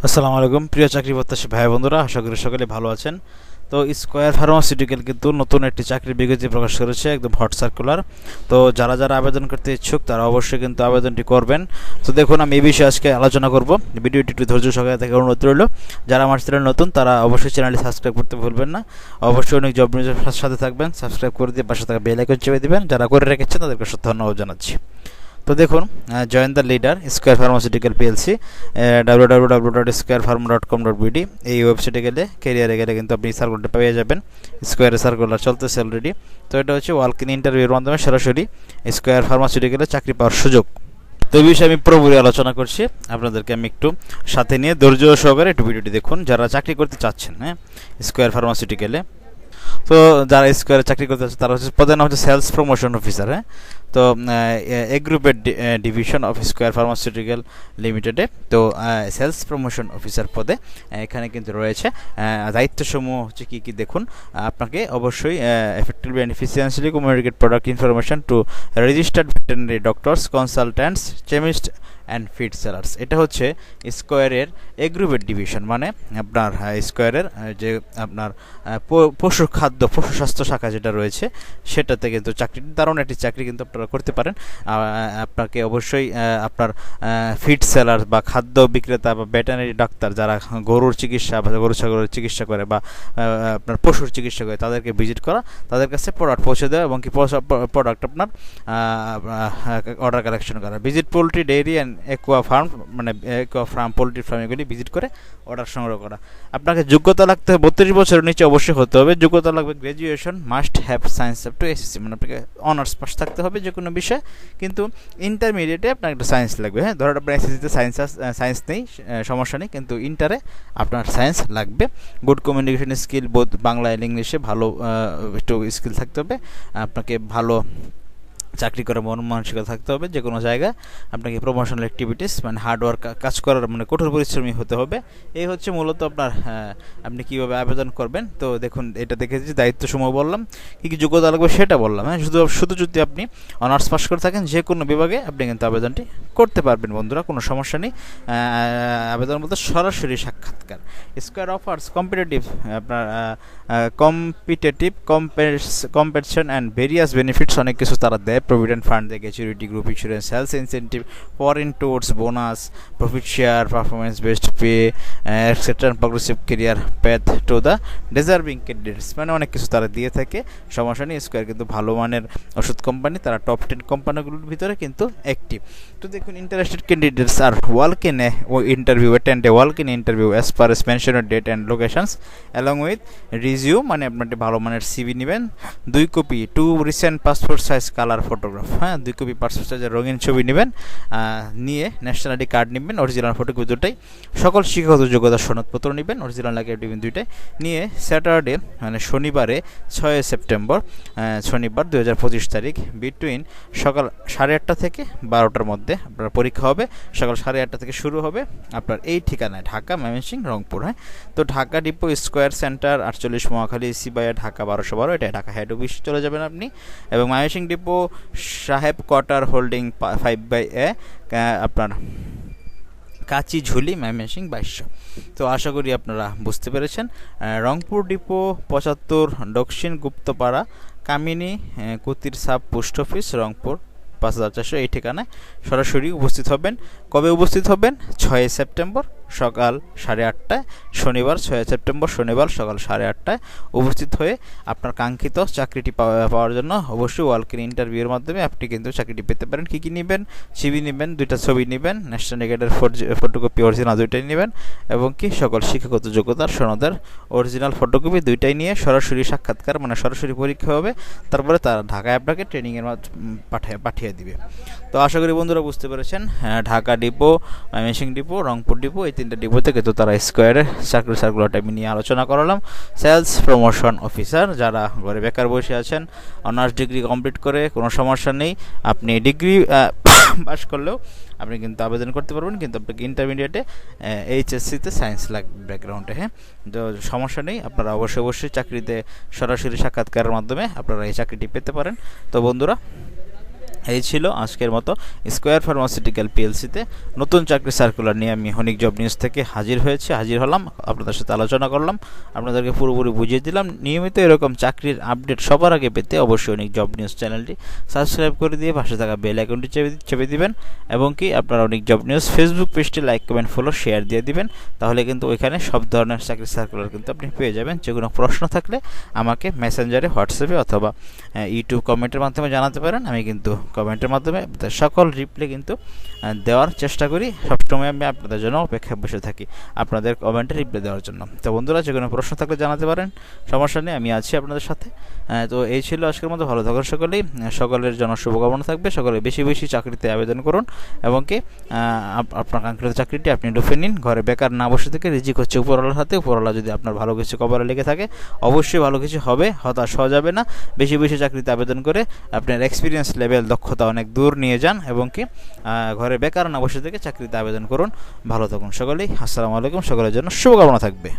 আসসালামু আলাইকুম প্রিয় চাকরি প্রত্যাশী ভাই বন্ধুরা, আশা করি সকলে ভালো আছেন। তো স্কয়ার ফার্মাসিউটিক্যাল কিন্তু নতুন একটি চাকরির বিজ্ঞপ্তি প্রকাশ করেছে, একদম হট সার্কুলার। তো যারা যারা আবেদন করতে ইচ্ছুক তারা অবশ্যই কিন্তু আবেদনটি করবেন। তো দেখুন, আমি এই বিষয়ে আজকে আলোচনা করব। ভিডিওটি একটু ধৈর্য সহকারে থেকে অনুরোধ রইল। যারা আমার চ্যানেল নতুন তারা অবশ্যই চ্যানেলটি সাবস্ক্রাইব করতে ভুলবেন না। অবশ্যই অনেক জব নিউজের সাথে থাকবেন, সাবস্ক্রাইব করে দিয়ে পাশে থাকা বেল আইকন চেপে দিবেন। যারা করে রেখেছেন তাদেরকে ধন্যবাদ জানাচ্ছি। তো দেখুন, join the leader square pharmaceutical PLC, www.squarefarm.com.bd এই ওয়েবসাইটে গেলে ক্যারিয়ারে গেলে কিন্তু আপনি সার্কুলারটা পেয়ে যাবেন। স্কয়ারে সার্কুলার চলতেছে অলরেডি। তো এটা হচ্ছে ওয়াক ইন ইন্টারভিউর মাধ্যমে সরাসরি স্কয়ার ফার্মাসিউটিক্যালে চাকরি পাওয়ার সুযোগ। তো এই বিষয়ে আমি পুরোপুরি আলোচনা করছি, আপনাদেরকে আমি একটু সাথে নিয়ে ধৈর্য সহকারে একটু ভিডিওটি দেখুন যারা চাকরি করতে চাচ্ছেন। স্কয়ার ফার্মাসিউটিক্যালে তো যারা স্কয়ারে চাকরি করতে চাচ্ছে তারা হচ্ছে পদের নাম হচ্ছে সেলস প্রমোশন অফিসার। তো এ গ্রুপের ডিভিশন অফ স্কয়ার ফার্মাসিউটিক্যাল লিমিটেডে তো সেলস প্রমোশন অফিসার পদে এখানে কিন্তু রয়েছে। দায়িত্বসমূহ হচ্ছে কী কী দেখুন। আপনাকে অবশ্যই effectively and efficiently communicate product information to registered veterinary doctors, consultants, chemist and feed sellers. এটা হচ্ছে স্কয়ারের এ গ্রুপের ডিভিশন, মানে আপনার স্কয়ারের যে আপনার পশু খাদ্য পশু স্বাস্থ্য শাখা যেটা রয়েছে সেটাতে কিন্তু চাকরিটি দারুণ একটি চাকরি কিন্তু আপনারা করতে পারেন। আপনাকে অবশ্যই আপনার ফিড সেলার বা খাদ্য বিক্রেতা বা ভেটেরিনারি ডাক্তার যারা গরুর চিকিৎসা বা গরু ছাগলের চিকিৎসা করে বা আপনার পশুর চিকিৎসা করে তাদেরকে ভিজিট করা, তাদের কাছে প্রোডাক্ট পৌঁছে দেওয়া এবং কি প্রোডাক্ট আপনার অর্ডার কালেকশন করা। Visit poultry, dairy and Aqua farm, মানে একুয়া ফার্ম পোলট্রি ফার্ম এগুলি ভিজিট করে অর্ডার সংগ্রহ করা। আপনাকে যোগ্যতা লাগতে হবে 32 বছরের নিচে অবশ্যই হতে হবে। যোগ্যতা লাগবে graduation, must have science up to SSC, মানে আপনাকে অনার্স পাস থাকতে হবে যে কোনো বিষয়ে, কিন্তু ইন্টারমিডিয়েটে আপনার একটা সায়েন্স লাগবে। ধরুন আপনার এসএসসিতে সায়েন্স নেই, সমস্যা নেই, কিন্তু ইন্টারে আপনার সায়েন্স লাগবে। গুড কমিউনিকেশন স্কিল, বোধ বাংলা অ্যান্ড ইংলিশে ভালো একটু স্কিল থাকতে হবে। আপনাকে ভালো চাকরি করার মন মানসিকতা থাকতে হবে। যে কোনো জায়গায় আপনাকে প্রমোশনাল অ্যাক্টিভিটিস, মানে হার্ডওয়ার্ক কাজ করার, মানে কঠোর পরিশ্রমী হতে হবে। এই হচ্ছে মূলত আপনার আপনি কীভাবে আবেদন করবেন। তো দেখুন, এটা দেখেছি দায়িত্বসমূহ বললাম, কী কী যোগ্যতা লাগবে সেটা বললাম। শুধু যদি আপনি অনার্স পাস করে থাকেন যে কোনো বিভাগে আপনি কিন্তু আবেদনটি করতে পারবেন বন্ধুরা, কোনো সমস্যা নেই। আবেদন বলতে সরাসরি সাক্ষাৎকার। স্কয়ার অফার্স কম্পিটিটিভ আপনার competitive compensation and various benefits, অনেক কিছু তারা দেয়। প্রভিডেন্ট ফান্ড থেকে maturity, group insurance, health incentive, foreign tours, bonus, profit share, performance based pay, etcetera, progressive career path to the deserving candidates, মানে অনেক কিছু তারা দিয়ে থাকে। সমস্যা নেই, স্কয়ার কিন্তু ভালো মানের ওষুধ কোম্পানি, তারা টপ 10 কোম্পানিগুলোর ভিতরে কিন্তু অ্যাক্টিভ। তো দেখুন, interested candidates are walk in interview, attend a walk in interview as per as মেনশনের date and locations along with resume, মানে আপনার ভালো মানের সিভি নেবেন, 2 copy, 2 recent passport size colour photograph, 2 copy passport সাইজের রঙিন ছবি নেবেন, নিয়ে ন্যাশনালিটি কার্ড নেবেন, অরিজিনাল ফটোকপি দুটাই, সকল শিক্ষাগত যোগ্যতার সনদপত্র নেবেন, অরিজিনাল লাগে নেবেন দুইটাই নিয়ে স্যাটারডে, মানে শনিবারে 6 সেপ্টেম্বর, শনিবার 2025 তারিখ, বিটুইন সকাল 8:30 থেকে 12টার মধ্যে আপনার পরীক্ষা হবে। সকাল 8:30 থেকে শুরু হবে আপনার এই ঠিকানায়, ঢাকা, ময়মনসিংহ, রংপুর। তো Dhaka depot, Square centre, 48 Mohakhali, সিবাইয়া, ঢাকা 1212, এটা ঢাকা হেড অফিস চলে যাবেন আপনি। এবং ময়মনসিংহ ডিপো, সাহেব কোয়ার্টার হোল্ডিং 5/A, আপনার কাচি ঝুলি, ময়মনসিংহ 2200। তো আশা করি আপনারা বুঝতে পেরেছেন। রংপুর ডিপো 75 দক্ষিণ গুপ্তপাড়া, কামিনী কুতির সাব পোস্ট অফিস, রংপুর 5400, এই ঠিকানায় সরাসরি উপস্থিত হবেন। কবে উপস্থিত হবেন? 6 সেপ্টেম্বর সকাল 8:30টায়, শনিবার 6 সেপ্টেম্বর শনিবার সকাল 8:30টায় উপস্থিত হয়ে আপনার কাঙ্ক্ষিত চাকরিটি পাওয়ার জন্য অবশ্যই ওয়াক ইন ইন্টারভিউর মাধ্যমে আপনি কিন্তু চাকরিটি পেতে পারেন। কী কী নেবেন? সিভি নেবেন, 2টা ছবি নেবেন, ন্যাশনাল কার্ডের ফটোকপি অরিজিনাল 2টাই নেবেন, এবং কি সকল শিক্ষাগত যোগ্যতার সনদের অরিজিনাল ফটোকপি 2টাই নিয়ে সরাসরি সাক্ষাৎকার, মানে সরাসরি পরীক্ষা হবে। তারপরে তারা ঢাকায় আপনাকে ট্রেনিংয়ের পাঠিয়ে দিবে। তো আশা করি বন্ধুরা বুঝতে পেরেছেন। Dhaka depot, Mymensingh depot, Rangpur depot, এই 3টা ডিপো থেকে তো তারা স্কয়ারের চাকরি সার্কুলারটা আমি নিয়ে আলোচনা করালাম। সেলস প্রমোশন অফিসার, যারা ঘরে বেকার বসে আছেন, অনার্স ডিগ্রি কমপ্লিট করে কোনো সমস্যা নেই, আপনি ডিগ্রি পাস করলেও আপনি কিন্তু আবেদন করতে পারবেন, কিন্তু আপনাকে ইন্টারমিডিয়েটে এইচএসসিতে সায়েন্স লাগবে ব্যাকগ্রাউন্ডে। তো সমস্যা নেই, আপনারা অবশ্যই চাকরিতে সরাসরি সাক্ষাৎকারের মাধ্যমে আপনারা এই চাকরিটি পেতে পারেন। তো বন্ধুরা, এই ছিল আজকের মতো স্কয়ার ফার্মাসিউটিক্যাল পিএলসিতে নতুন চাকরি সার্কুলার নিয়ে আমি হনিক জব নিউজ থেকে হাজির হলাম, আপনাদের সাথে আলোচনা করলাম, আপনাদেরকে পুরোপুরি বুঝিয়ে দিলাম। নিয়মিত এরকম চাকরির আপডেট সবার আগে পেতে অবশ্যই হনিক জব নিউজ চ্যানেলটি সাবস্ক্রাইব করে দিয়ে পাশে থাকা বেল আইকনটি চেপে দিবেন, এবং কি আপনারা হনিক জব নিউজ ফেসবুক পেজটি লাইক, কমেন্ট, ফলো, শেয়ার দিয়ে দিবেন। তাহলে কিন্তু ওইখানে সব ধরনের চাকরি সার্কুলার কিন্তু আপনি পেয়ে যাবেন। যে কোনো প্রশ্ন থাকলে আমাকে মেসেঞ্জারে, হোয়াটসঅ্যাপে অথবা ইউটিউব কমেন্টের মাধ্যমে জানাতে পারেন। আমি কিন্তু কমেন্টের মাধ্যমে সকল রিপ্লাই কিন্তু দেওয়ার চেষ্টা করি। সবসময় আমি আপনাদের জন্য অপেক্ষায় বসে থাকি আপনাদের কমেন্টে রিপ্লাই দেওয়ার জন্য। তো বন্ধুরা, যে কোনো প্রশ্ন থাকলে জানাতে পারেন, সমস্যা নেই, আমি আছি আপনাদের সাথে। তো এই ছিল আজকের মতো। ভালো থাকুন সকলেই, সকলের জন্য শুভকামনা থাকবে। সকলে বেশি বেশি চাকরিতে আবেদন করুন, এবং কি আপনার কাঙ্ক্ষিত চাকরিটি আপনি লুফে নিন। ঘরে বেকার না বসে থেকে রিজিক হচ্ছে উপরওয়ালার হাতে। উপরওয়ালা যদি আপনার ভালো কিছু কবরে লেগে থাকে, অবশ্যই ভালো কিছু হবে, হতাশ হওয়া যাবে না। বেশি বেশি চাকরিতে আবেদন করে আপনার এক্সপিরিয়েন্স লেভেল, দক্ষতা অনেক দূর নিয়ে যান, এবং কি ঘরে বেকার না বসে থেকে চাকরিতে আবেদন করুন। ভালো থাকুন সকলেই। আসসালামু আলাইকুম। সকলের জন্য শুভকামনা থাকবে।